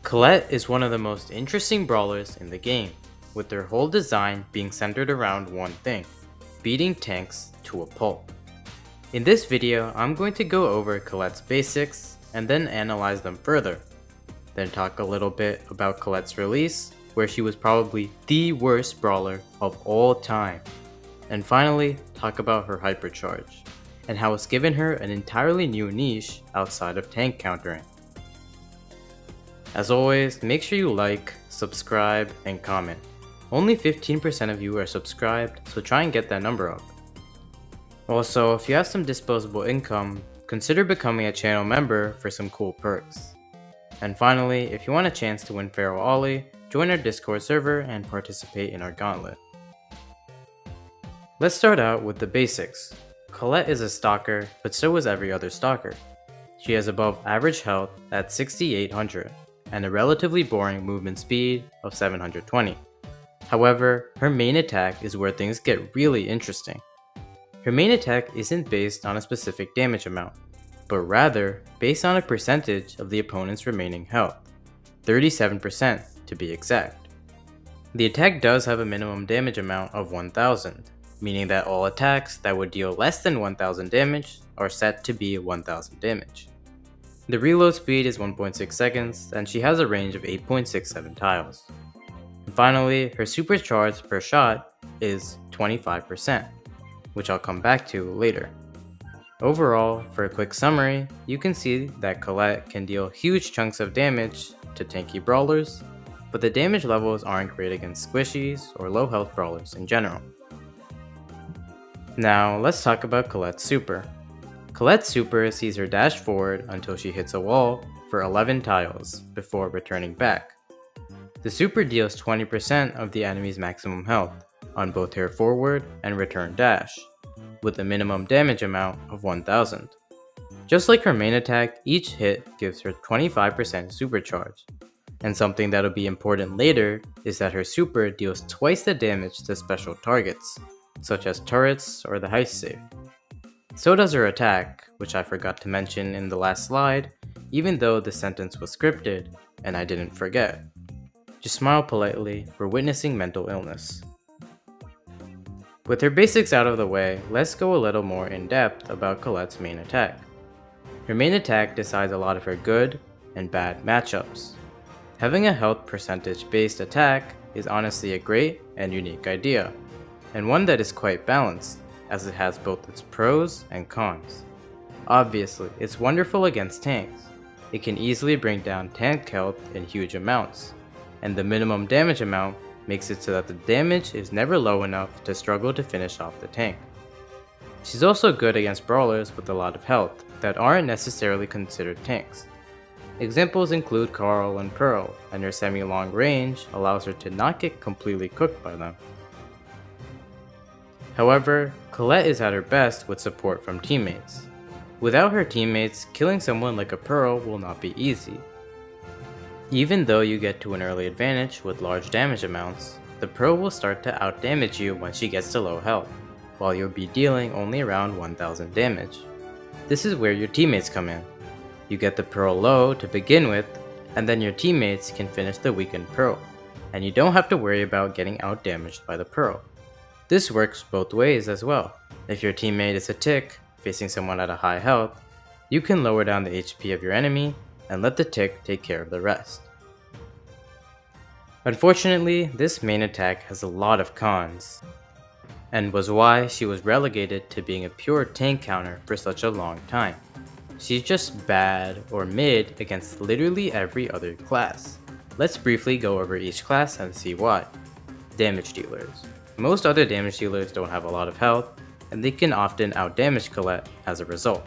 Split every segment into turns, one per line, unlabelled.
Colette is one of the most interesting brawlers in the game, with their whole design being centered around one thing: beating tanks to a pulp. In this video, I'm going to go over Colette's basics and then analyze them further, then talk a little bit about Colette's release, where she was probably the worst brawler of all time, and finally talk about her hypercharge, and how it's given her an entirely new niche outside of tank countering. As always, make sure you like, subscribe, and comment. Only 15% of you are subscribed, so try and get that number up. Also, if you have some disposable income, consider becoming a channel member for some cool perks. And finally, if you want a chance to win Feral Ollie, join our Discord server and participate in our gauntlet. Let's start out with the basics. Colette is a stalker, but so is every other stalker. She has above average health at 6800, and a relatively boring movement speed of 720. However, her main attack is where things get really interesting. Her main attack isn't based on a specific damage amount, but rather based on a percentage of the opponent's remaining health, 37% to be exact. The attack does have a minimum damage amount of 1000, meaning that all attacks that would deal less than 1000 damage are set to be 1000 damage. The reload speed is 1.6 seconds, and she has a range of 8.67 tiles. And finally, her supercharge per shot is 25%, which I'll come back to later. Overall, for a quick summary, you can see that Colette can deal huge chunks of damage to tanky brawlers, but the damage levels aren't great against squishies or low health brawlers in general. Now let's talk about Colette's super. Colette's super sees her dash forward until she hits a wall for 11 tiles before returning back. The super deals 20% of the enemy's maximum health on both her forward and return dash, with a minimum damage amount of 1000. Just like her main attack, each hit gives her 25% supercharge, and something that'll be important later is that her super deals twice the damage to special targets, such as turrets or the heist safe. So does her attack, which I forgot to mention in the last slide, even though the sentence was scripted and I didn't forget. Just smile politely, we're witnessing mental illness. With her basics out of the way, let's go a little more in depth about Colette's main attack. Her main attack decides a lot of her good and bad matchups. Having a health percentage based attack is honestly a great and unique idea, and one that is quite balanced, as it has both its pros and cons. Obviously, it's wonderful against tanks. It can easily bring down tank health in huge amounts, and the minimum damage amount makes it so that the damage is never low enough to struggle to finish off the tank. She's also good against brawlers with a lot of health that aren't necessarily considered tanks. Examples include Carl and Pearl, and her semi-long range allows her to not get completely cooked by them. However, Colette is at her best with support from teammates. Without her teammates, killing someone like a Pearl will not be easy. Even though you get to an early advantage with large damage amounts, the Pearl will start to outdamage you when she gets to low health, while you'll be dealing only around 1000 damage. This is where your teammates come in. You get the Pearl low to begin with, and then your teammates can finish the weakened Pearl, and you don't have to worry about getting outdamaged by the Pearl. This works both ways as well. If your teammate is a tick, facing someone at a high health, you can lower down the HP of your enemy and let the tick take care of the rest. Unfortunately, this main attack has a lot of cons, and was why she was relegated to being a pure tank counter for such a long time. She's just bad or mid against literally every other class. Let's briefly go over each class and see why. Damage dealers. Most other damage dealers don't have a lot of health, and they can often outdamage Colette as a result.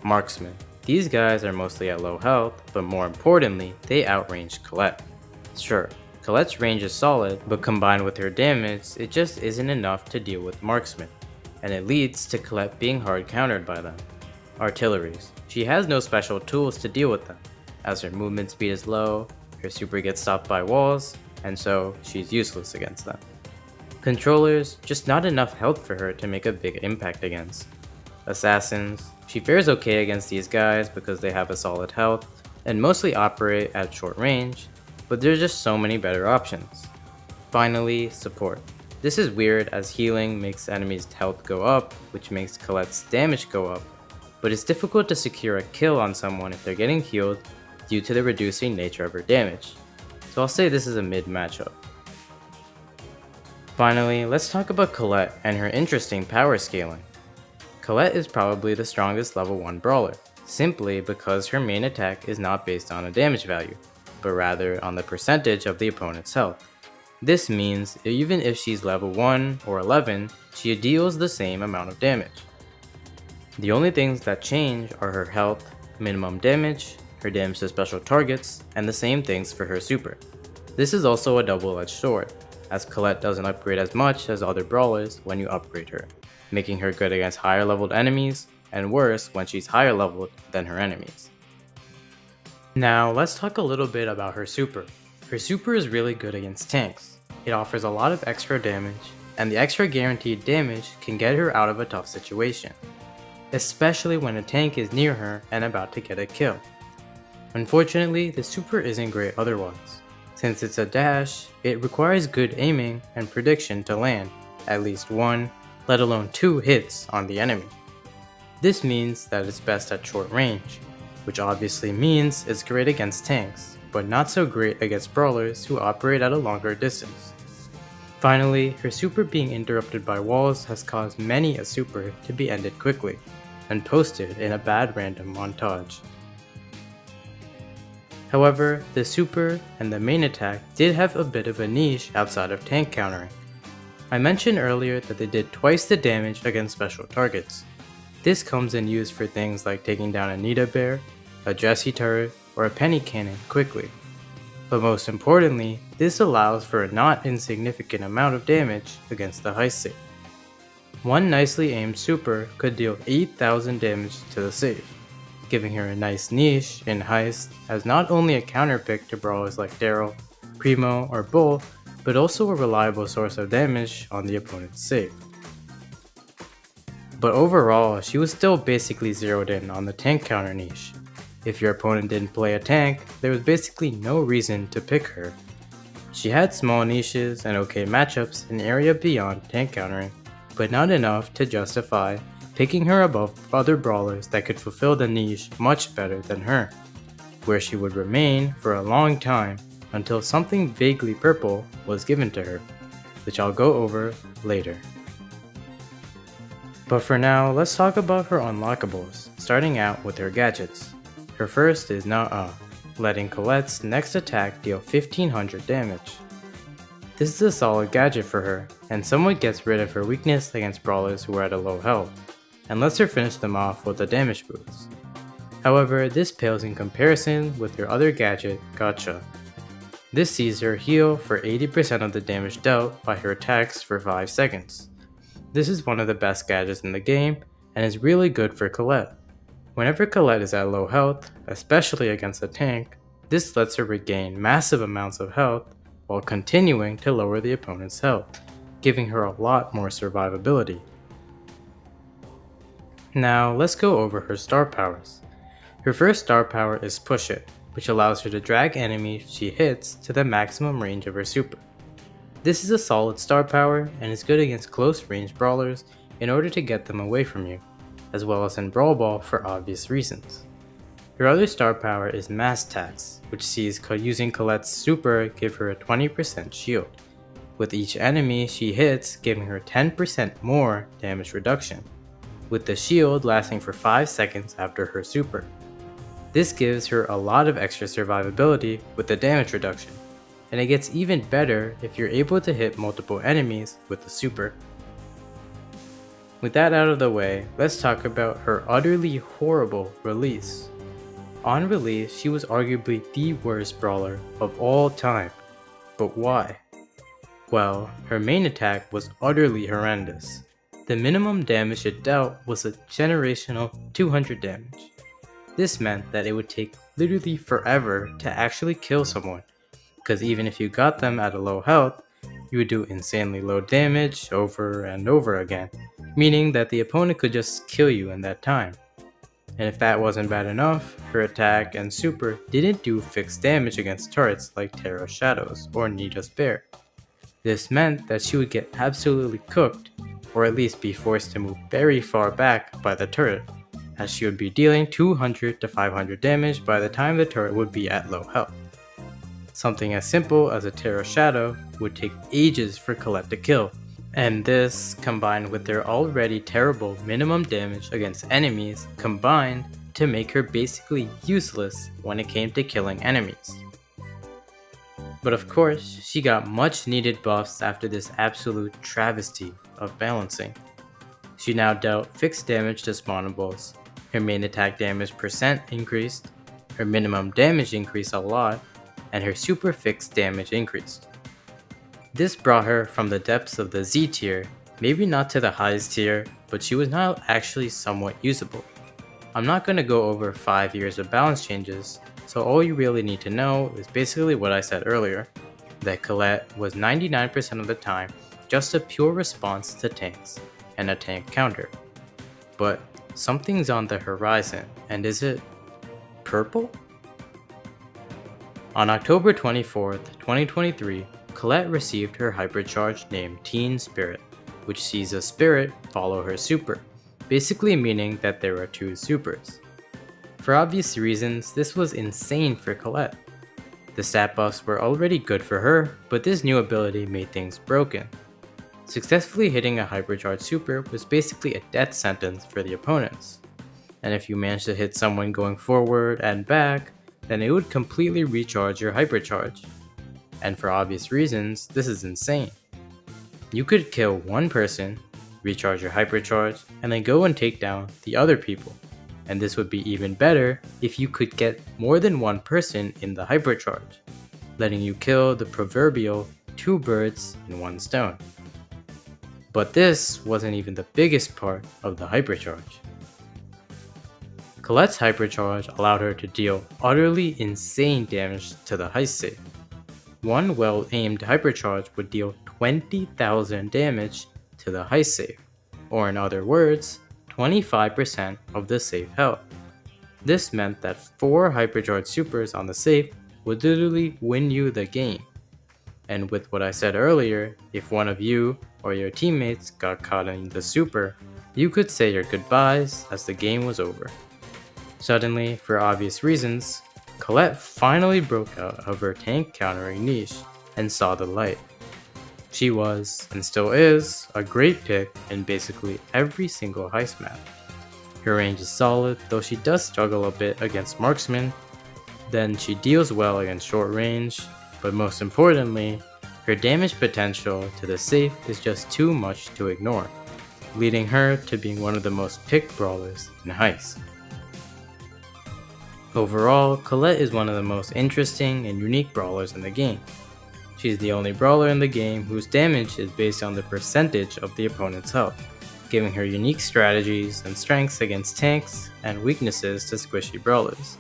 Marksmen. These guys are mostly at low health, but more importantly, they outrange Colette. Sure, Colette's range is solid, but combined with her damage, it just isn't enough to deal with marksmen, and it leads to Colette being hard countered by them. Artilleries. She has no special tools to deal with them, as her movement speed is low, her super gets stopped by walls, and so she's useless against them. Controllers, just not enough health for her to make a big impact against. Assassins, she fares okay against these guys because they have a solid health, and mostly operate at short range, but there's just so many better options. Finally, support. This is weird as healing makes enemies' health go up, which makes Colette's damage go up, but it's difficult to secure a kill on someone if they're getting healed due to the reducing nature of her damage, so I'll say this is a mid matchup. Finally, let's talk about Colette and her interesting power scaling. Colette is probably the strongest level 1 brawler, simply because her main attack is not based on a damage value, but rather on the percentage of the opponent's health. This means even if she's level 1 or 11, she deals the same amount of damage. The only things that change are her health, minimum damage, her damage to special targets, and the same things for her super. This is also a double-edged sword, as Colette doesn't upgrade as much as other brawlers when you upgrade her, making her good against higher leveled enemies, and worse when she's higher leveled than her enemies. Now let's talk a little bit about her super. Her super is really good against tanks. It offers a lot of extra damage, and the extra guaranteed damage can get her out of a tough situation, especially when a tank is near her and about to get a kill. Unfortunately, the super isn't great otherwise. Since it's a dash, it requires good aiming and prediction to land at least 1, let alone 2 hits on the enemy. This means that it's best at short range, which obviously means it's great against tanks, but not so great against brawlers who operate at a longer distance. Finally, her super being interrupted by walls has caused many a super to be ended quickly, and posted in a bad random montage. However, the super and the main attack did have a bit of a niche outside of tank countering. I mentioned earlier that they did twice the damage against special targets. This comes in use for things like taking down a Nita Bear, a Jessie turret, or a penny cannon quickly. But most importantly, this allows for a not insignificant amount of damage against the heist safe. One nicely aimed super could deal 8,000 damage to the safe, giving her a nice niche in heist as not only a counter pick to brawlers like Daryl, Primo, or Bull, but also a reliable source of damage on the opponent's safe. But overall, she was still basically zeroed in on the tank counter niche. If your opponent didn't play a tank, there was basically no reason to pick her. She had small niches and okay matchups in area beyond tank countering, but not enough to justify picking her above other brawlers that could fulfill the niche much better than her, where she would remain for a long time until something vaguely purple was given to her, which I'll go over later. But for now, let's talk about her unlockables, starting out with her gadgets. Her first is Nuh-Uh, letting Colette's next attack deal 1500 damage. This is a solid gadget for her, and somewhat gets rid of her weakness against brawlers who are at a low health, and lets her finish them off with a damage boost. However, this pales in comparison with her other gadget, Gotcha. This sees her heal for 80% of the damage dealt by her attacks for 5 seconds. This is one of the best gadgets in the game, and is really good for Colette. Whenever Colette is at low health, especially against a tank, this lets her regain massive amounts of health while continuing to lower the opponent's health, giving her a lot more survivability. Now let's go over her star powers. Her first star power is Push It, which allows her to drag enemies she hits to the maximum range of her super. This is a solid star power and is good against close range brawlers in order to get them away from you, as well as in Brawl Ball for obvious reasons. Her other star power is Mass Tax, which sees using Colette's super give her a 20% shield, with each enemy she hits giving her 10% more damage reduction, with the shield lasting for 5 seconds after her super. This gives her a lot of extra survivability with the damage reduction, and it gets even better if you're able to hit multiple enemies with the super. With that out of the way, let's talk about her utterly horrible release. On release, she was arguably the worst brawler of all time. But why? Well, her main attack was utterly horrendous. The minimum damage it dealt was a generational 200 damage. This meant that it would take literally forever to actually kill someone, because even if you got them at a low health, you would do insanely low damage over and over again, meaning that the opponent could just kill you in that time. And if that wasn't bad enough, her attack and super didn't do fixed damage against turrets like Terror Shadows or Nita's Bear. This meant that she would get absolutely cooked, or at least be forced to move very far back by the turret, as she would be dealing 200 to 500 damage by the time the turret would be at low health. Something as simple as a Terror Shadow would take ages for Colette to kill, and this, combined with their already terrible minimum damage against enemies, combined to make her basically useless when it came to killing enemies. But of course, she got much needed buffs after this absolute travesty of balancing. She now dealt fixed damage to spawnables, her main attack damage percent increased, her minimum damage increased a lot, and her super fixed damage increased. This brought her from the depths of the Z tier, maybe not to the highest tier, but she was now actually somewhat usable. I'm not going to go over 5 years of balance changes, so all you really need to know is basically what I said earlier, that Colette was 99% of the time just a pure response to tanks and a tank counter. But something's on the horizon, and is it purple? On October 24th, 2023, Colette received her hypercharge named Teen Spirit, which sees a spirit follow her super, basically meaning that there are two supers. For obvious reasons, this was insane for Colette. The stat buffs were already good for her, but this new ability made things broken. Successfully hitting a hypercharge super was basically a death sentence for the opponents, and if you managed to hit someone going forward and back, then it would completely recharge your hypercharge. And for obvious reasons, this is insane. You could kill one person, recharge your hypercharge, and then go and take down the other people. And this would be even better if you could get more than one person in the hypercharge, letting you kill the proverbial 2 birds in 1 stone. But this wasn't even the biggest part of the hypercharge. Colette's hypercharge allowed her to deal utterly insane damage to the heist safe. One well-aimed hypercharge would deal 20,000 damage to the heist safe, or in other words, 25% of the safe health. This meant that 4 hypercharge supers on the safe would literally win you the game. And with what I said earlier, if one of you or your teammates got caught in the super, you could say your goodbyes as the game was over. Suddenly, for obvious reasons, Colette finally broke out of her tank countering niche and saw the light. She was, and still is, a great pick in basically every single heist map. Her range is solid, though she does struggle a bit against marksmen. Then she deals well against short range, but most importantly, her damage potential to the safe is just too much to ignore, leading her to being one of the most picked brawlers in heist. Overall, Colette is one of the most interesting and unique brawlers in the game. She's the only brawler in the game whose damage is based on the percentage of the opponent's health, giving her unique strategies and strengths against tanks and weaknesses to squishy brawlers.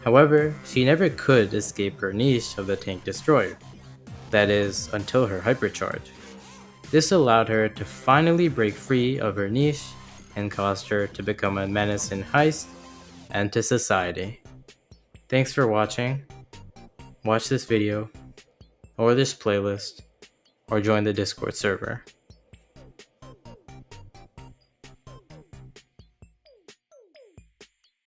However, she never could escape her niche of the tank destroyer, that is, until her hypercharge. This allowed her to finally break free of her niche and caused her to become a menace in heist and to society. Thanks for watching. Watch this video, or this playlist, or join the Discord server.